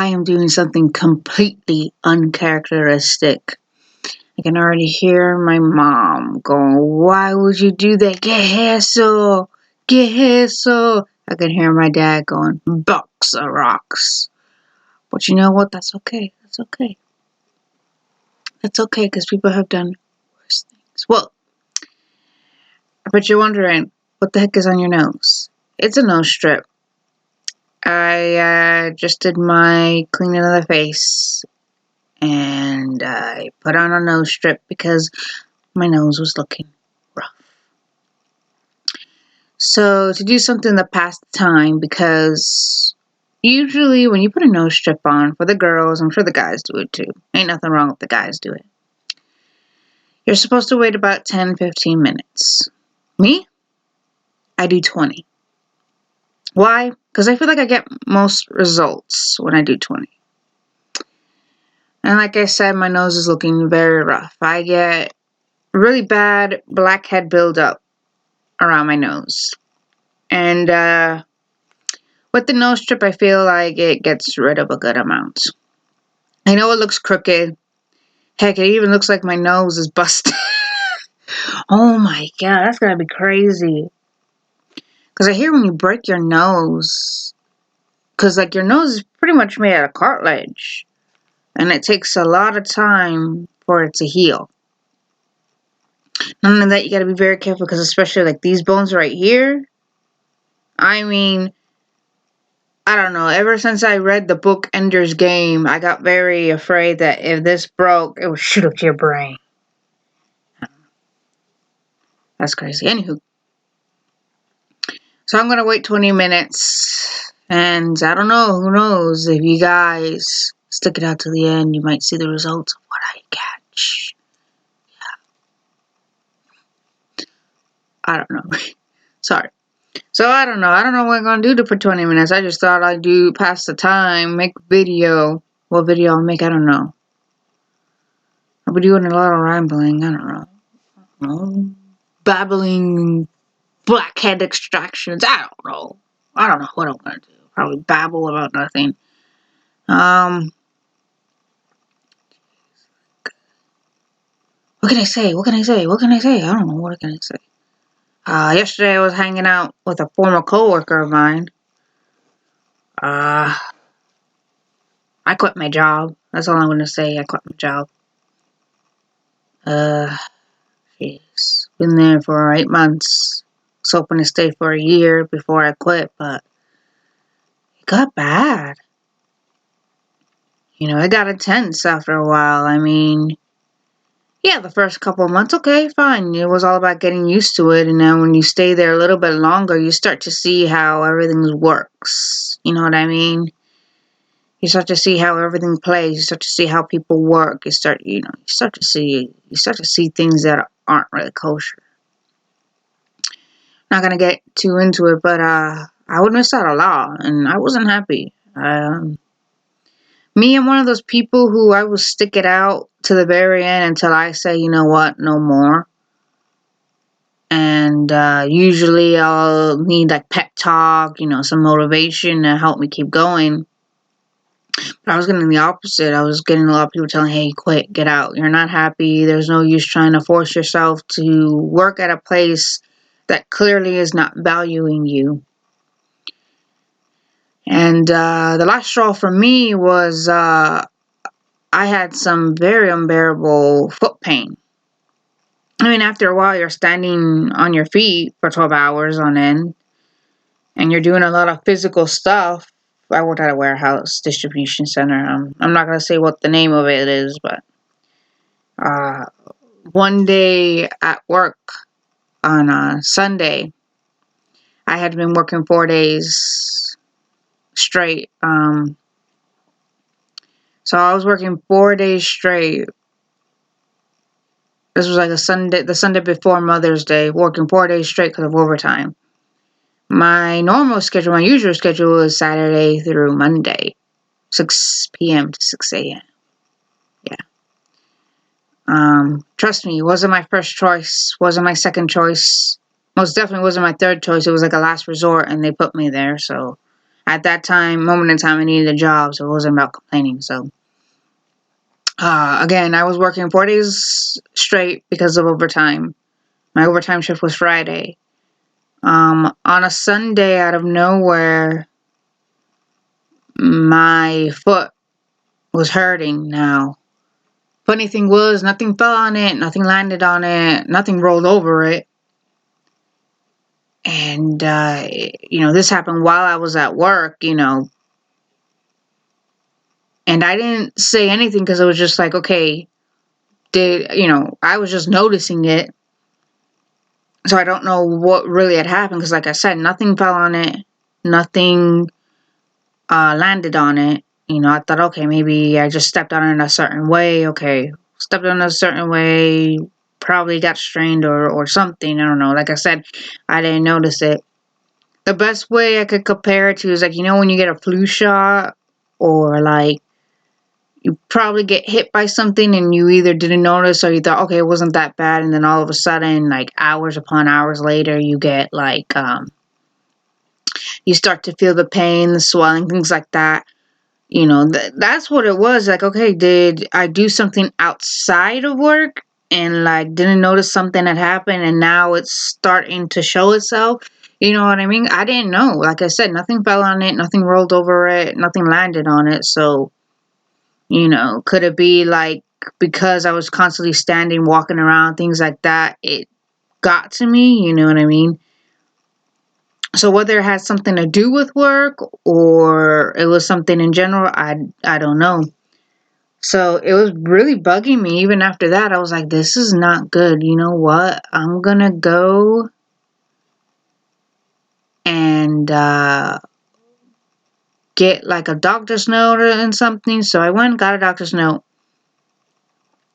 I am doing something completely uncharacteristic. I can already hear my mom going, "Why would you do that? Get eso! Get eso!" I can hear my dad going, "Box of rocks." But you know what? That's okay. That's okay. That's okay because people have done worse things. Well, but you're wondering, what the heck is on your nose? It's a nose strip. I just did my cleaning of the face and I put on a nose strip because my nose was looking rough. So to do something to pass the time, because usually when you put a nose strip on, for the girls, I'm sure the guys do it too. Ain't nothing wrong with the guys do it. You're supposed to wait about 10-15 minutes. Me? I do 20. Why? Because I feel like I get most results when I do 20. And like I said, my nose is looking very rough. I get really bad blackhead buildup around my nose. And with the nose strip, I feel like it gets rid of a good amount. I know it looks crooked. Heck, it even looks like my nose is busted. Oh my god, that's gotta be crazy. Because I hear when you break your nose, because like your nose is pretty much made out of cartilage. And it takes a lot of time for it to heal. Not only that, you gotta be very careful because especially like these bones right here, I mean, I don't know. Ever since I read the book Ender's Game, I got very afraid that if this broke, it would shoot up to your brain. That's crazy. Anywho. So I'm gonna wait 20 minutes. And I don't know, who knows, if you guys stick it out to the end, you might see the results of what I catch. Yeah. I don't know. Sorry. So I don't know. I don't know what I'm gonna do for 20 minutes. I just thought I'd do pass the time, make a video. What video I'll make, I don't know. I'll be doing a lot of rambling, I don't know. Babbling, Blackhead Extractions, I don't know. I don't know what I'm gonna do. Probably babble about nothing. What can I say? What can I say? What can I say? I don't know. What can I say? Yesterday I was hanging out with a former coworker of mine. I quit my job. That's all I'm gonna say. I quit my job. Jeez. Been there for 8 months. Was hoping to stay for a year before I quit, but it got bad. You know, it got intense after a while. I mean, yeah, the first couple of months, okay, fine. It was all about getting used to it, and then when you stay there a little bit longer, you start to see how everything works. You know what I mean? You start to see how everything plays. You start to see how people work. You start to see things that aren't really kosher. Not gonna get too into it, but I would miss out a lot, and I wasn't happy. Me, I'm one of those people who I will stick it out to the very end until I say, you know what, no more. And usually I'll need like pep talk, some motivation to help me keep going. But I was getting the opposite. I was getting a lot of people telling, hey, quit, get out. You're not happy. There's no use trying to force yourself to work at a place that clearly is not valuing you. And the last straw for me was I had some very unbearable foot pain. I mean, after a while, you're standing on your feet for 12 hours on end, and you're doing a lot of physical stuff. I worked at a warehouse distribution center. I'm not going to say what the name of it is, but one day at work on a Sunday, I had been working 4 days straight. So I was working 4 days straight. This was like the Sunday before Mother's Day, working 4 days straight because of overtime. My usual schedule is Saturday through Monday, 6 p.m. to 6 a.m. Yeah. Trust me, it wasn't my first choice, wasn't my second choice, most definitely wasn't my third choice. It was like a last resort, and they put me there, so at that moment in time, I needed a job, so it wasn't about complaining. So, again, I was working 4 days straight because of overtime. My overtime shift was Friday. On a Sunday, out of nowhere, my foot was hurting now. Funny thing was, nothing fell on it, nothing landed on it, nothing rolled over it. And, this happened while I was at work, and I didn't say anything because it was just like, okay, I was just noticing it. So I don't know what really had happened because, like I said, nothing fell on it, nothing landed on it. I thought, okay, maybe I just stepped on it in a certain way. Okay, stepped on it a certain way, probably got strained or something. I don't know. Like I said, I didn't notice it. The best way I could compare it to is like, when you get a flu shot, or like you probably get hit by something and you either didn't notice or you thought, okay, it wasn't that bad, and then all of a sudden, like hours upon hours later, you get like you start to feel the pain, the swelling, things like that. That's what it was. Like, okay, did I do something outside of work and like didn't notice something had happened and now it's starting to show itself? You know what I mean? I didn't know. Like I said, nothing fell on it, nothing rolled over it, nothing landed on it. So, could it be like because I was constantly standing, walking around, things like that, it got to me? You know what I mean? So whether it had something to do with work or it was something in general, I don't know. So it was really bugging me. Even after that, I was like, this is not good. You know what? I'm going to go and get like a doctor's note and something. So I went and got a doctor's note.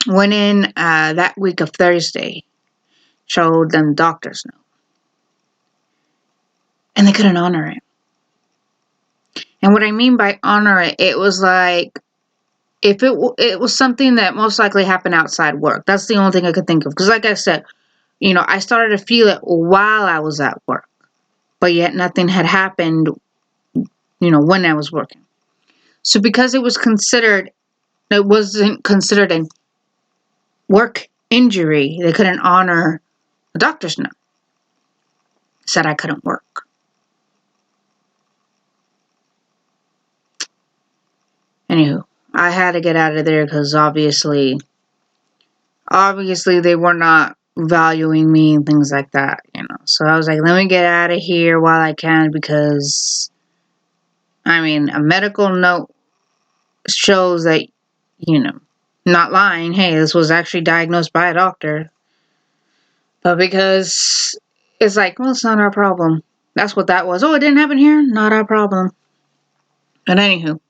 Went in that week of Thursday. Showed them doctor's note. And they couldn't honor it. And what I mean by honor it, it was like, if it was something that most likely happened outside work. That's the only thing I could think of. Because like I said, I started to feel it while I was at work. But yet nothing had happened, when I was working. So because it wasn't considered a work injury, they couldn't honor a doctor's note. Said I couldn't work. Anywho, I had to get out of there because obviously they were not valuing me and things like that, So I was like, let me get out of here while I can because, a medical note shows that, not lying, hey, this was actually diagnosed by a doctor. But because it's like, well, it's not our problem. That's what that was. Oh, it didn't happen here? Not our problem. But anywho,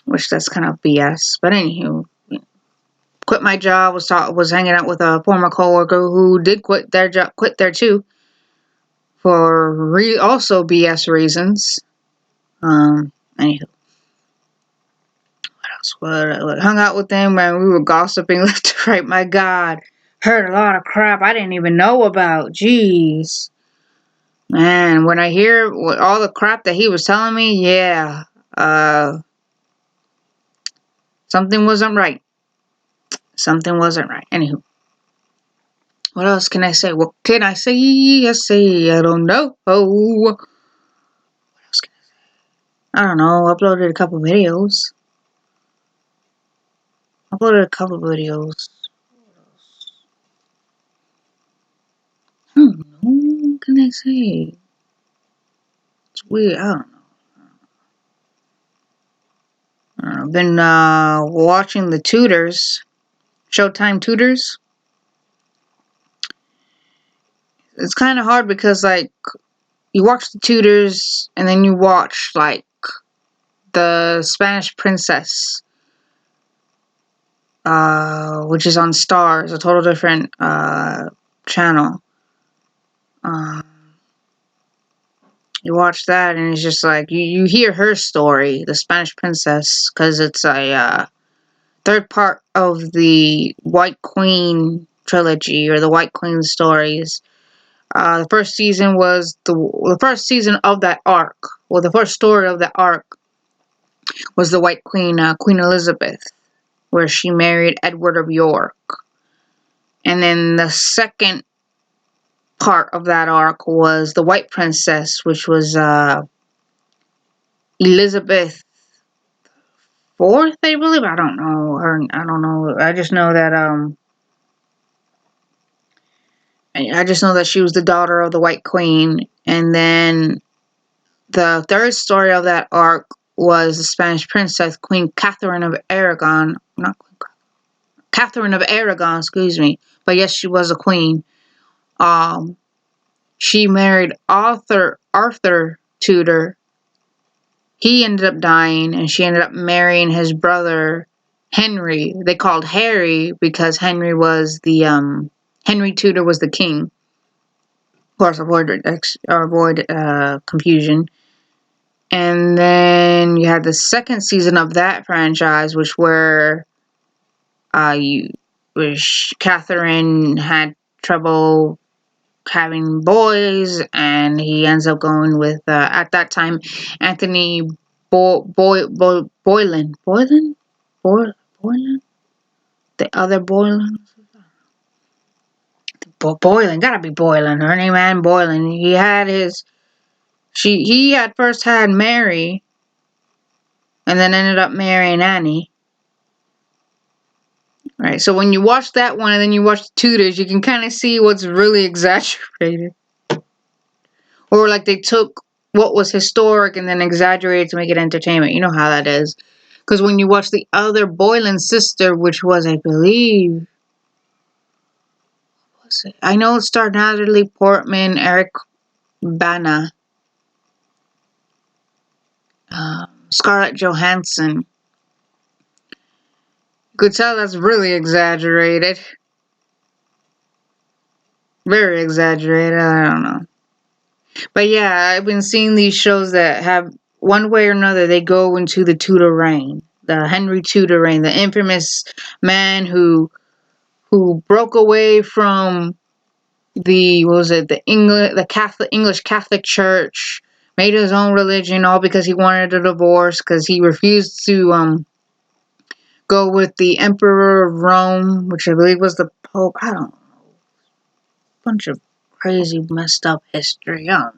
which that's kind of BS. But anywho, quit my job, was hanging out with a former coworker who did quit their job, quit there too, for also BS reasons. Anywho, what else? What hung out with them and we were gossiping left to right. My God, heard a lot of crap I didn't even know about. Jeez, man, when I hear all the crap that he was telling me, yeah, something wasn't right. Something wasn't right. Anywho. What else can I say? What can I say? I don't know. Oh, what else can I say? I don't know. Uploaded a couple videos. I don't know. What can I say? It's weird. I don't know. I've been watching the Tutors. Showtime Tutors. It's kind of hard because, like, you watch the Tutors and then you watch, like, the Spanish Princess, which is on Stars, a total different channel. You watch that and it's just like you hear her story, the Spanish Princess, because it's a third part of the White Queen trilogy or the White Queen stories. The first season was the first season of that arc well, the first story of the arc was the White Queen, Queen Elizabeth, where she married Edward of York. And then the second part of that arc was the White Princess, which was Elizabeth IV, I believe. I don't know her. I don't know. I just know that she was the daughter of the White Queen. And then the third story of that arc was the Spanish princess, Queen Catherine of Aragon. Not Queen Catherine of Aragon, excuse me. But yes, she was a queen. She married Arthur Tudor. He ended up dying, and she ended up marrying his brother Henry. They called Harry because Henry Tudor was the king. Of course, avoid confusion. And then you had the second season of that franchise, which Catherine had trouble having boys, and he ends up going with at that time Anthony Boylan, the other Boylan. Boylan, gotta be Boylan. Her name Anne Boylan. He had first had Mary, and then ended up marrying Annie. Right. So when you watch that one and then you watch the Tudors, you can kind of see what's really exaggerated. Or like they took what was historic and then exaggerated to make it entertainment. You know how that is. Because when you watch the other Boylan sister, which was, I believe, I know it starred Natalie Portman, Eric Bana, Scarlett Johansson. You could tell that's really exaggerated. Very exaggerated. I don't know. But yeah, I've been seeing these shows that have, one way or another, they go into the Tudor reign. The Henry Tudor reign. The infamous man who broke away from the English Catholic Church, made his own religion, all because he wanted a divorce, because he refused to go with the Emperor of Rome, which I believe was the Pope. I don't know. Bunch of crazy, messed up history. I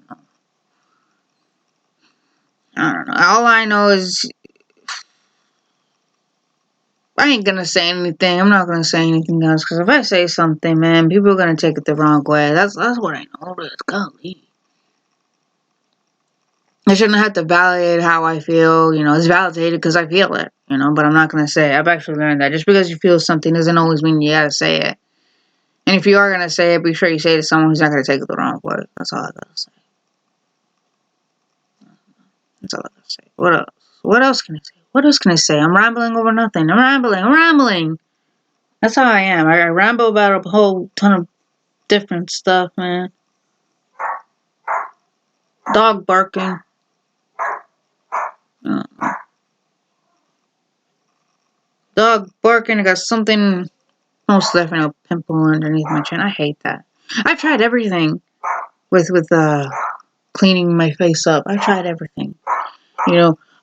don't know. All I know is I ain't gonna say anything. I'm not gonna say anything else, because if I say something, man, people are gonna take it the wrong way. That's what I know. It's golly. I shouldn't have to validate how I feel. It's validated because I feel it. But I'm not gonna say it. I've actually learned that just because you feel something doesn't always mean you gotta say it. And if you are gonna say it, be sure you say it to someone who's not gonna take it the wrong way. That's all I gotta say. That's all I gotta say. What else? What else can I say? What else can I say? I'm rambling over nothing. I'm rambling. That's how I am. I ramble about a whole ton of different stuff, man. Dog barking. Dog barking. I got something, most definitely a pimple underneath my chin. I hate that. I've tried everything with cleaning my face up. I've tried everything.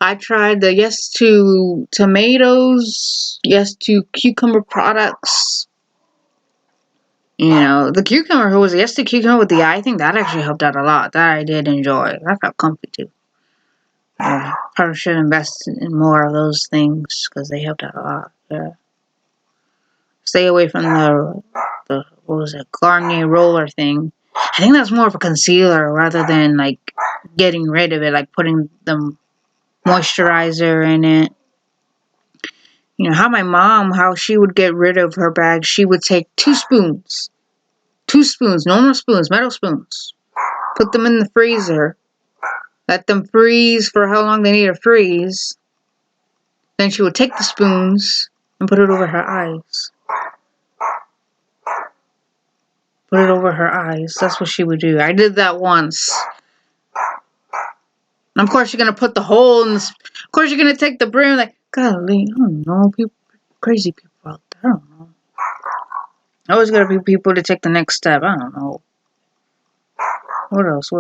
I tried the yes to tomatoes, yes to cucumber products. The cucumber, who was yes to cucumber with the eye thing, that actually helped out a lot. That I did enjoy. That felt comfy too. Probably should invest in more of those things because they helped out a lot. Yeah. Stay away from the what was it, Garnier roller thing. I think that's more of a concealer rather than like getting rid of it, like putting the moisturizer in it. How my mom, how she would get rid of her bag, she would take 2 spoons, normal spoons, metal spoons, put them in the freezer, let them freeze for how long they need to freeze. Then she would take the spoons and put it over her eyes. Put it over her eyes. That's what she would do. I did that once. And of course, you're going to put the hole in the... Of course, you're going to take the brim, like, golly, I don't know. Crazy people out there. I don't know. Always got to be people to take the next step. I don't know. What else?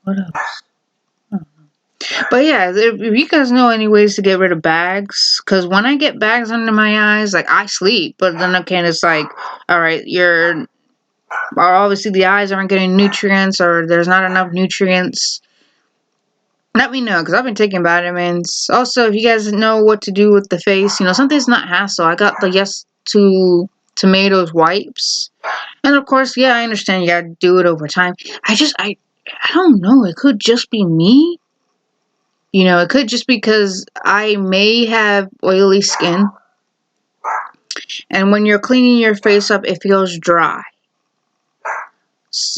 What else? But yeah, if you guys know any ways to get rid of bags, because when I get bags under my eyes, like I sleep, but then again, it's like, all right, obviously the eyes aren't getting nutrients, or there's not enough nutrients. Let me know, because I've been taking vitamins. Also, if you guys know what to do with the face, something's not hassle. I got the Yes to Tomatoes wipes, and of course, yeah, I understand you gotta do it over time. I don't know. It could just be me. It could just because I may have oily skin, and when you're cleaning your face up, it feels dry.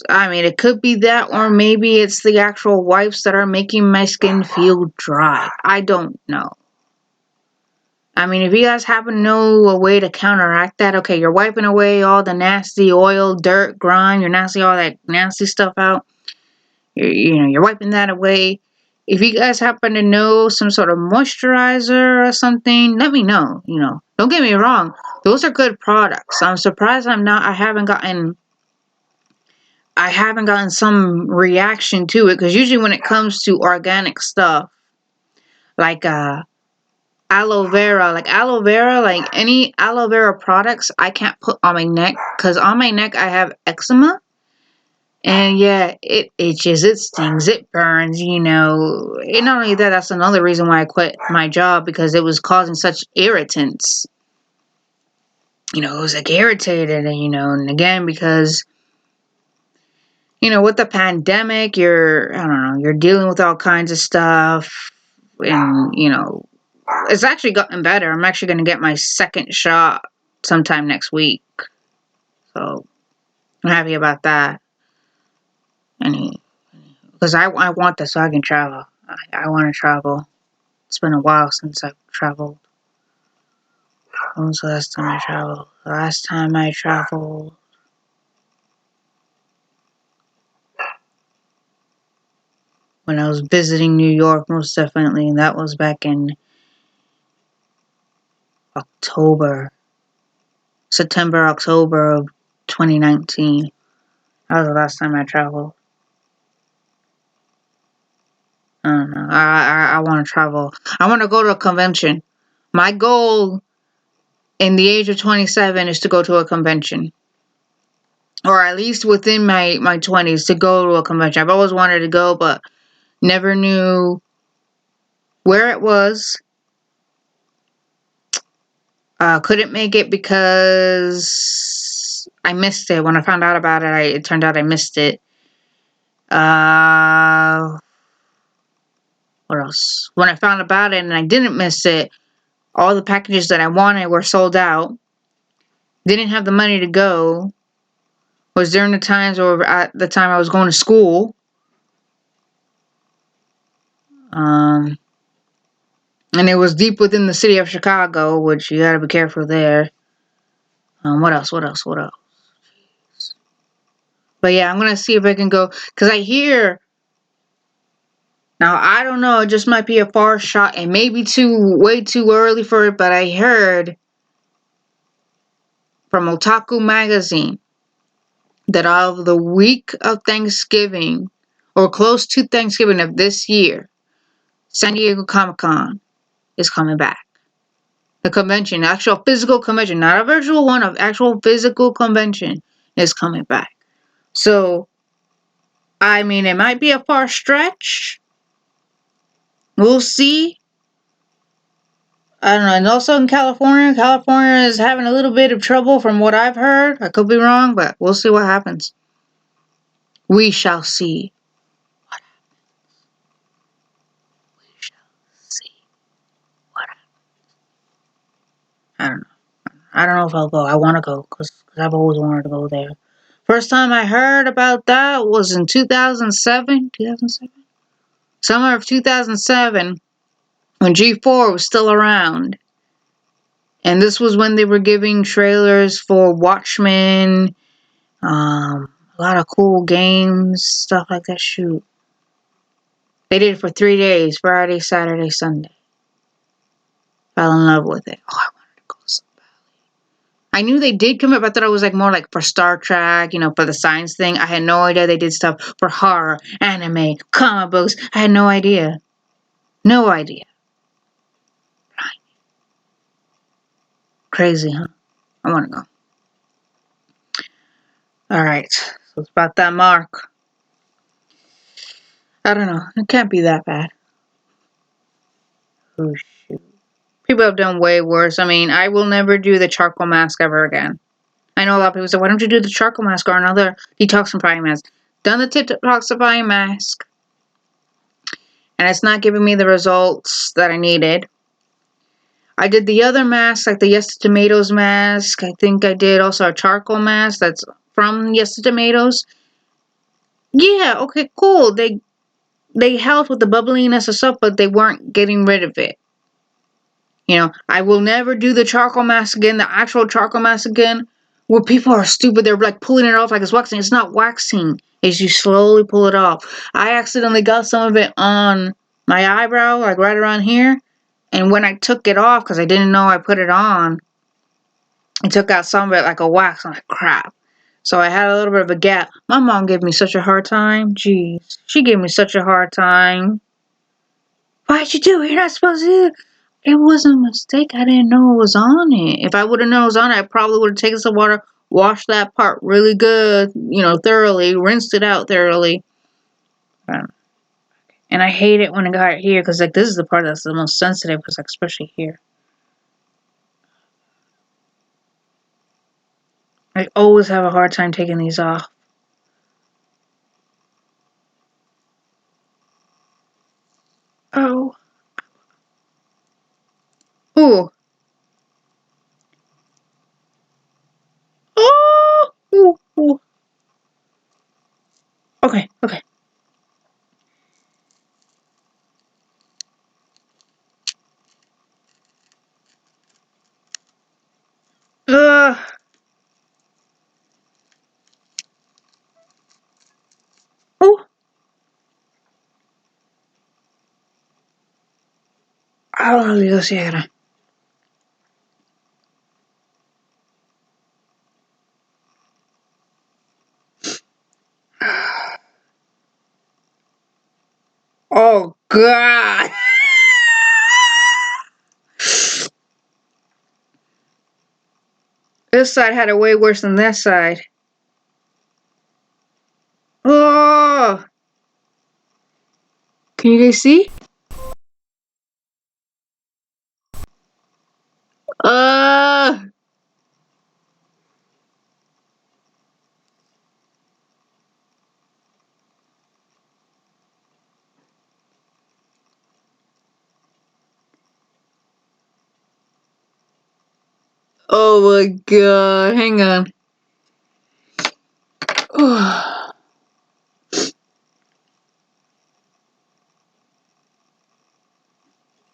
I mean, it could be that, or maybe it's the actual wipes that are making my skin feel dry. I don't know. I mean, if you guys happen to know a way to counteract that, okay, you're wiping away all the nasty oil, dirt, grime, all that nasty stuff out. You're wiping that away. If you guys happen to know some sort of moisturizer or something, let me know. Don't get me wrong; those are good products. I'm surprised I haven't gotten some reaction to it, because usually when it comes to organic stuff, like aloe vera, like any aloe vera products, I can't put on my neck, because on my neck I have eczema. And yeah, it itches, it stings, it burns, And not only that, that's another reason why I quit my job, because it was causing such irritants. It was like irritated, and again, because, with the pandemic, I don't know, you're dealing with all kinds of stuff. And, it's actually gotten better. I'm actually going to get my second shot sometime next week. So I'm happy about that. Because I want this so I can travel. I want to travel. It's been a while since I've traveled. When was the last time I traveled? The last time I traveled, when I was visiting New York, most definitely. And that was back in September, October of 2019. That was the last time I traveled. I don't know. I want to travel. I want to go to a convention. My goal in the age of 27 is to go to a convention. Or at least within my 20s, to go to a convention. I've always wanted to go, but never knew where it was. Couldn't make it because I missed it. When I found out about it, it turned out I missed it. What else? When I found about it and I didn't miss it, all the packages that I wanted were sold out. Didn't have the money to go. Was during the times, or at the time I was going to school. And it was deep within the city of Chicago, which you gotta be careful there. What else? But yeah, I'm gonna see if I can go, because I hear. Now I don't know. It just might be a far shot, and maybe way too early for it. But I heard from Otaku magazine that of the week of Thanksgiving, or close to Thanksgiving of this year, San Diego Comic-Con is coming back. The convention, the actual physical convention, not a virtual one, of actual physical convention is coming back. So, I mean, it might be a far stretch. We'll see. I don't know. And also in California is having a little bit of trouble from what I've heard. I could be wrong, but we'll see what happens. We shall see. I don't know. I don't know if I'll go. I want to go because I've always wanted to go there. First time I heard about that was in 2007. 2007? Summer of 2007, when G4 was still around. And this was when they were giving trailers for Watchmen, a lot of cool games, stuff like that. Shoot. They did it for 3 days, Friday, Saturday, Sunday. Fell in love with it. Oh, I wanted to go so badly. I knew they did come up. I thought it was like more like for Star Trek, for the science thing. I had no idea they did stuff for horror, anime, comic books. I had no idea. No idea. Crazy, huh? I want to go. All right. So it's about that mark. I don't know. It can't be that bad. Oh, shoot. People have done way worse. I mean, I will never do the charcoal mask ever again. I know a lot of people say, why don't you do the charcoal mask or another detoxifying mask? Done the detoxifying mask, and it's not giving me the results that I needed. I did the other mask, like the Yes to Tomatoes mask. I think I did also a charcoal mask that's from Yes to Tomatoes. Yeah, okay, cool. They helped with the bubbliness and stuff, but they weren't getting rid of it. I will never do the charcoal mask again, the actual charcoal mask again, where people are stupid. They're like pulling it off like it's waxing. It's not waxing. It's you slowly pull it off. I accidentally got some of it on my eyebrow, like right around here. And when I took it off, because I didn't know I put it on, I took out some of it like a wax. I'm like, crap. So I had a little bit of a gap. My mom gave me such a hard time. Jeez. She gave me such a hard time. Why'd you do it? You're not supposed to do it. It was a mistake. I didn't know it was on it. If I would have known it was on it, I probably would have taken some water, washed that part really good, thoroughly, rinsed it out thoroughly. And I hate it when I got it here, because like this is the part that's the most sensitive, because like especially here. I always have a hard time taking these off. Oh. Ooh. Oh. Ooh. Ooh. Okay. Okay. Ugh. Ooh. Oh, Dios quiera. Oh God. This side had it way worse than this side. Oh. Can you guys see? Uh. Oh my God. Hang on.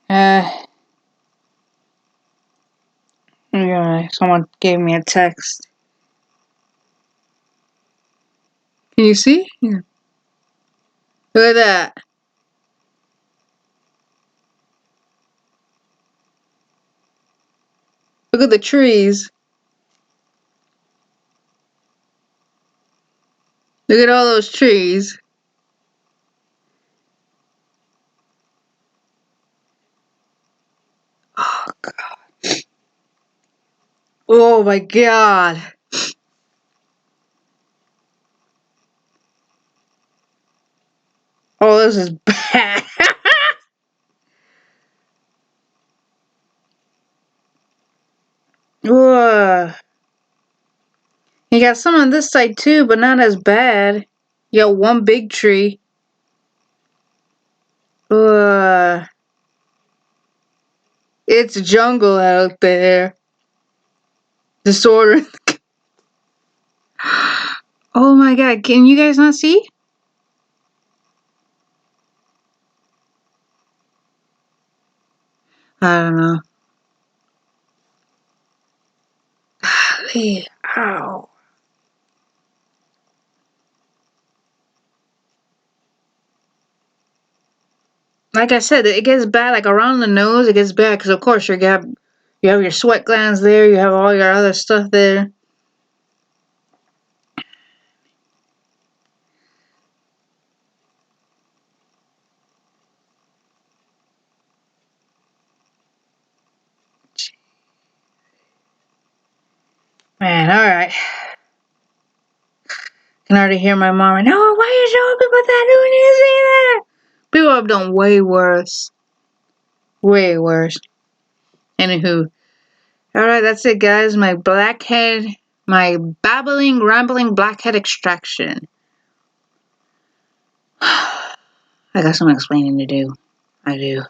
uh. Yeah, someone gave me a text. Can you see? Yeah. Look at that. Look at the trees. Look at all those trees. Oh God. Oh my God. Oh, this is bad. Ugh. You got some on this side too, but not as bad. You got one big tree. Ugh. It's jungle out there. Disorder. Oh my God. Can you guys not see? I don't know. Ow. Like I said, it gets bad. Like around the nose, it gets bad because, of course, You have your sweat glands there. You have all your other stuff there. Man, alright. Can already hear my mom. No, why are you showing people that? Who do you see that? People have done way worse. Way worse. Anywho. Alright, that's it, guys. My babbling, rambling blackhead extraction. I got some explaining to do. I do.